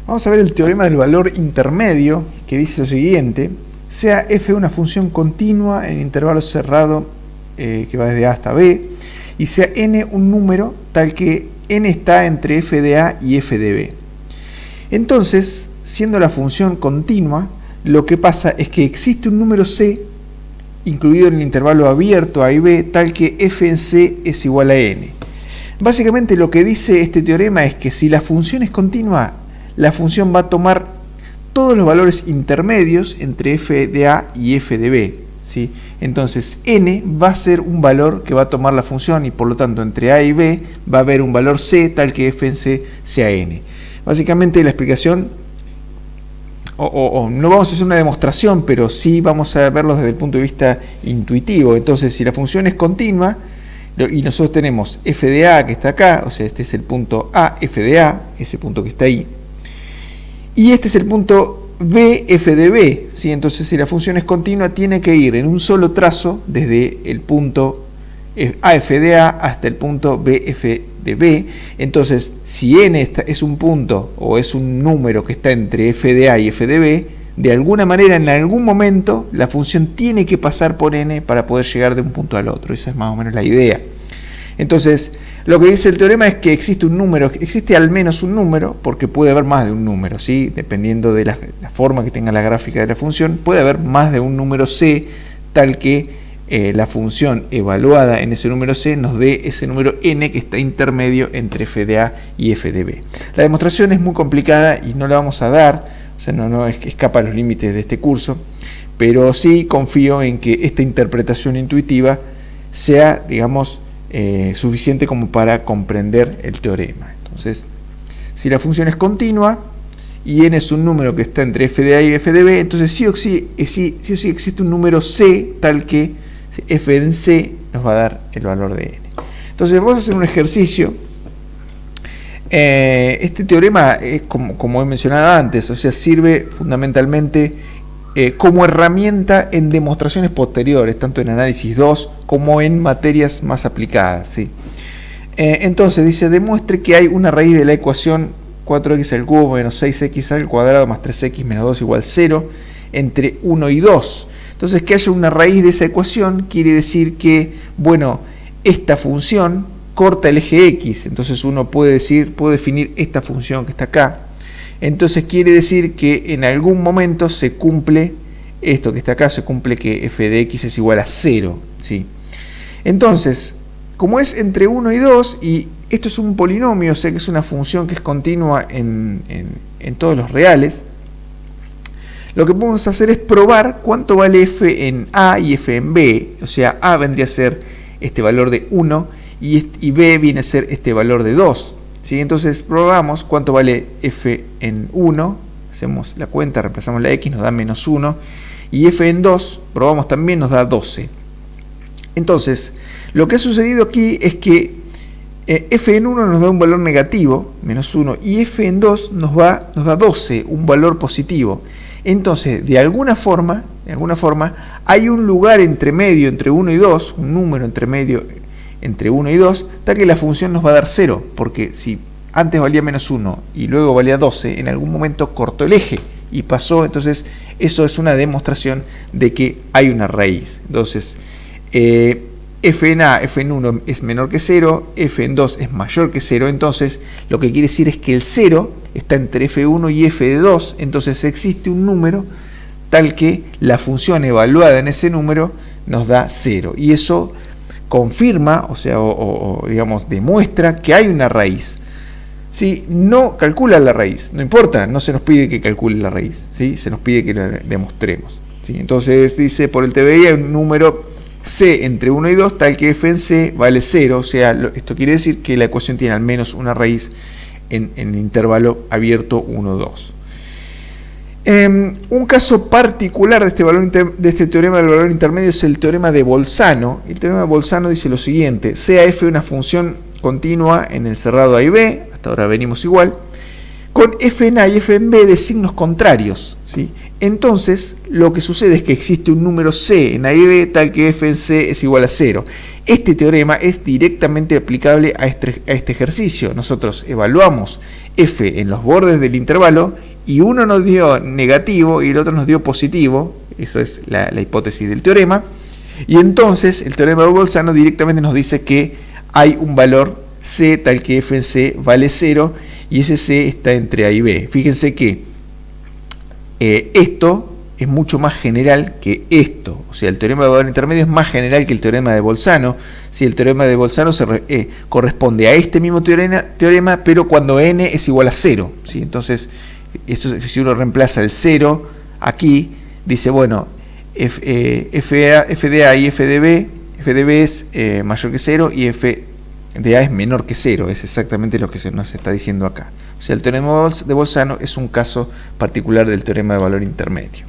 Vamos a ver el teorema del valor intermedio, que dice lo siguiente: sea f una función continua en intervalo cerrado que va desde a hasta b, y sea n un número tal que n está entre f de a y f de b. Entonces, siendo la función continua, lo que pasa es que existe un número c incluido en el intervalo abierto a y b tal que f en c es igual a n. Básicamente lo que dice este teorema es que si la función es continua, la función va a tomar todos los valores intermedios entre f de a y f de b, ¿sí? Entonces n va a ser un valor que va a tomar la función, y por lo tanto entre a y b va a haber un valor c tal que f en c sea n. Básicamente la explicación, no vamos a hacer una demostración, pero sí vamos a verlo desde el punto de vista intuitivo. Entonces, si la función es continua y nosotros tenemos f de a que está acá, o sea, este es el punto a, f de a, ese punto que está ahí, y este es el punto b, f de b, ¿sí? Entonces, si la función es continua, tiene que ir en un solo trazo desde el punto a, f de a hasta el punto b, f de b. Entonces, si n es un punto o es un número que está entre f de a y f de b, de alguna manera, en algún momento, la función tiene que pasar por n para poder llegar de un punto al otro. Esa es más o menos la idea. Entonces, lo que dice el teorema es que existe un número, existe al menos un número, porque puede haber más de un número, ¿sí? Dependiendo de la forma que tenga la gráfica de la función, puede haber más de un número c, tal que la función evaluada en ese número c nos dé ese número n que está intermedio entre f de a y f de b. La demostración es muy complicada y no la vamos a dar, o sea, no es que escapa a los límites de este curso, pero sí confío en que esta interpretación intuitiva sea, digamos, suficiente como para comprender el teorema. Entonces, si la función es continua y n es un número que está entre f de a y f de b, entonces sí o sí existe un número c tal que f en c nos va a dar el valor de n. Entonces vamos a hacer un ejercicio. Este teorema, como he mencionado antes, o sea, sirve fundamentalmente como herramienta en demostraciones posteriores, tanto en análisis 2 como en materias más aplicadas, ¿sí? Entonces dice: demuestre que hay una raíz de la ecuación 4x al cubo menos 6x al cuadrado más 3x menos 2 igual 0 entre 1 y 2. Entonces, que haya una raíz de esa ecuación quiere decir que, bueno, esta función corta el eje x. Entonces uno puede definir esta función que está acá. Entonces quiere decir que en algún momento se cumple esto que está acá, se cumple que f de x es igual a 0, ¿sí? Entonces, como es entre 1 y 2, y esto es un polinomio, o sea que es una función que es continua en todos los reales, lo que podemos hacer es probar cuánto vale f en a y f en b. O sea, a vendría a ser este valor de 1 y b viene a ser este valor de 2, ¿sí? Entonces probamos cuánto vale f en 1, hacemos la cuenta, reemplazamos la x, nos da menos 1, y f en 2, probamos también, nos da 12. Entonces, lo que ha sucedido aquí es que f en 1 nos da un valor negativo, menos 1, y f en 2 nos da 12, un valor positivo. Entonces, de alguna forma, hay un lugar entre medio, entre 1 y 2, un número entre medio entre 1 y 2, tal que la función nos va a dar 0, porque si antes valía menos 1 y luego valía 12, en algún momento cortó el eje y pasó. Entonces, eso es una demostración de que hay una raíz. Entonces, f en a, f en 1 es menor que 0, f en 2 es mayor que 0, entonces lo que quiere decir es que el 0 está entre f1 y f de 2, entonces existe un número tal que la función evaluada en ese número nos da 0, y eso confirma, o sea, digamos, demuestra que hay una raíz. ¿Sí? No calcula la raíz, no importa, no se nos pide que calcule la raíz, ¿sí? Se nos pide que la demostremos, ¿sí? Entonces dice, por el TBI hay un número c entre 1 y 2 tal que f en c vale 0, o sea, esto quiere decir que la ecuación tiene al menos una raíz en el intervalo abierto 1, 2. Un caso particular de este teorema del valor intermedio es el teorema de Bolzano. El teorema de Bolzano dice lo siguiente: sea f una función continua en el cerrado a y b, hasta ahora venimos igual, con f en A y f en B de signos contrarios, ¿sí? Entonces, lo que sucede es que existe un número C en A y B tal que f en C es igual a 0. Este teorema es directamente aplicable a este ejercicio. Nosotros evaluamos f en los bordes del intervalo y uno nos dio negativo y el otro nos dio positivo. Eso es la hipótesis del teorema. Y entonces, el teorema de Bolzano directamente nos dice que hay un valor C tal que f en C vale 0 y ese C está entre A y B. Fíjense que esto es mucho más general que esto. O sea, el teorema de valor intermedio es más general que el teorema de Bolzano. Si el teorema de Bolzano corresponde a este mismo teorema, pero cuando n es igual a 0. ¿Sí? Entonces, esto, si uno reemplaza el 0 aquí, dice, bueno, f de A y f de B es mayor que 0 y f de A es menor que 0, es exactamente lo que se nos está diciendo acá. O sea, el teorema de Bolzano es un caso particular del teorema de valor intermedio.